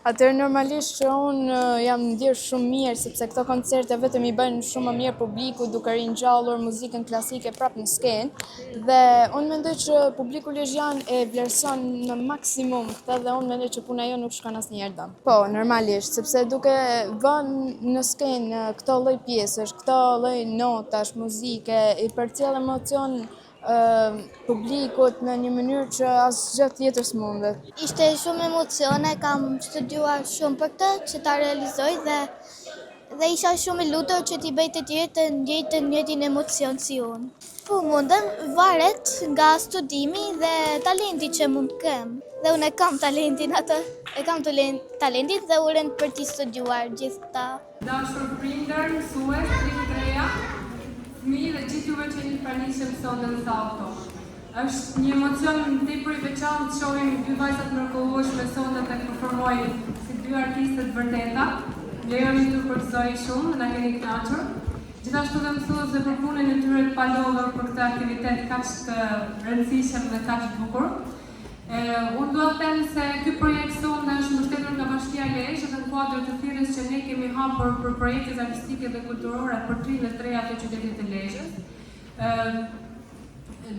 Atëherë normalisht që unë jam ndjerë shumë mirë, sepse këto koncerte vetëm i bëjnë shumë më mirë publiku duke ringjallur muzikën klasike prapë në skenë, dhe unë mendoj që publiku lezhjan e vlerëson në maksimum këtë dhe unë mendoj që puna jo nuk shkon asnjëherë dëm. Po, normalisht, sepse duke vënë në skenë këto lloj pjesësh, këto lloj notash, muzike, i përcjell emocion publikut në një mënyrë që asgjë tjetër s'mundet. Ishte shumë emocione, kam studiuar shumë për këtë që ta realizoj dhe isha shumë i lutur që t'i bëj të tjerë të ndjejnë të njëjtin emocion si unë. Po mundem, varet nga studimi dhe talenti që mund kem. Dhe unë e kam talentin atë, talentin dhe uren për t'i studiuar gjithta. Dashur prindër, mësues, treja, fëmijë dhe gjithë juve që jeni pranishëm sonte në sallë këtu. Është një emocion tepër i veçantë të shohim dy vajzat mrekullueshme sonte të performojnë si dy artiste të vërteta. Lejoni t'ju përgëzoj shumë dhe na keni kënaqur. Gjithashtu dhe mësues dhe për punën e tyre të palodhur për këtë aktivitet kaq të rëndësishëm dhe kaq të bukur. Unë do të them se ky projekt sonte është mbështetur nga Bashkia Lezhë dhe në kuadër të thirrjes që ne kemi hapur për projekte artistike dhe kulturore për 33 të qytetit të Lezhës.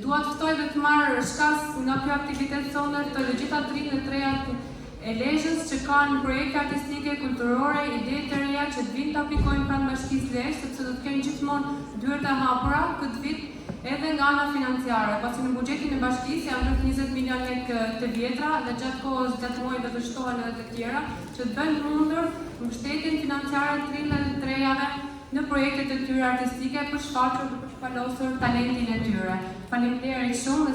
Dua të ftoj dhe të marrë shkas nga kjo aktivitet sonte të gjitha 33 e Lezhës që kanë projekte artistike, kulturore, ide të reja që të vinë të aplikojnë pranë Bashkisë Lezhë, sepse do të kenë gjithmonë dyert e hapura këtë vit edhe nga ana financiare, pasi në buxhetin e bashkisë janë rreth 20 milion lekë të vjetra dhe gjatë kohës gjatë muajit do të shtohen edhe të tjera që të bëjnë mundur mbështetjen financiare të 33-jave në projektet e tyre artistike për shfaqur dhe për shpalosur talentin e tyre. Faleminderit shumë.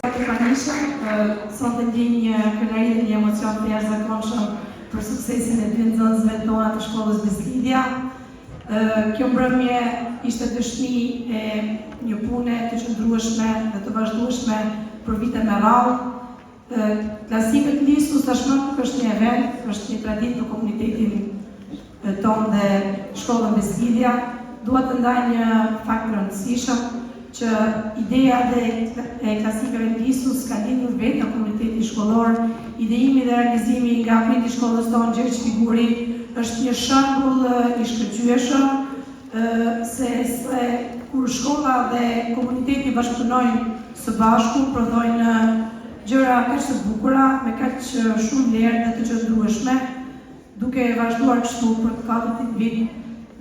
Sonte ndjej një kënaqësi dhe një emocion të jashtëzakonshëm për suksesin e dy nxënësve tona të shkollës Beskidia. Kjo mbrëmje ishte dëshmi e një pune të qëndrueshme dhe të vazhdueshme për vite me radhë. Klasikët Lisus tashmë nuk është një event, është një traditë në komunitetin tonë dhe shkollën Beskidia. Dua të ndaj një fakt të rëndësishëm që ideja e klasikëve Lisus ka lidhur vetë në komunitetin shkollor. Ideimi dhe realizimi nga prindi i shkollës tonë Gjergj Figuri është një shembull i shkëlqyeshëm se kur shkolla dhe komuniteti bashkëpunojnë së bashku, prodhojnë gjëra kaq të bukura me kaq shumë lirë dhe të qëndrueshme, duke vazhduar kështu për të katërt vit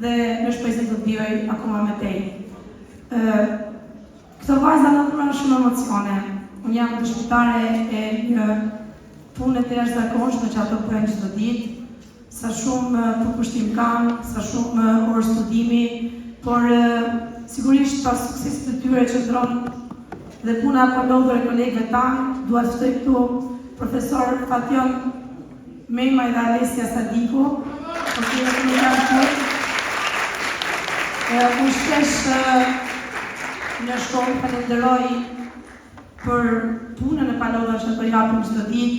dhe në shpresë të vijoj akoma më tej. Këto vajza na dhuron shumë emocione. Unë jam dëshmitare e një pune të jashtëzakonshme që ato bëjnë çdo ditë. Sa shumë përkushtim kanë, sa shumë orë studimi, por sigurisht pas suksesit të tyre qëndron dhe puna palodhur e kolegëve tanë, dua të ftoj këtu profesor Fatjon Memaj dhe Alessia Sadiku, për të në kanë të. Unë shpesh në shkollë falenderoj për punën e palodhur që ato japin çdo ditë,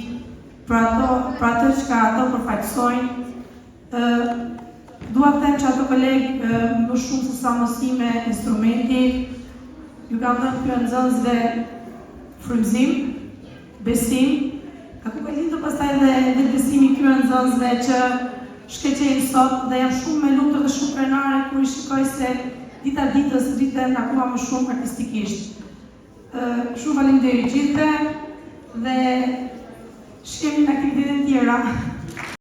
për ato që ato përfaqësojnë. Dua të them që ato kolegë më shumë se sa mësime instrumenti, ju kam dhënë këtyre nxënësve frymëzim, besim, ako ka lindur pastaj dhe besimi këtyre nxënësve që shkëlqejnë sot dhe jam shumë me lumtur dhe shumë krenare kur i shikoj se dita ditës rriten akoma më shumë artistikisht. Shumë faleminderit gjithëve dhe shkemi në aktivitetet tjera.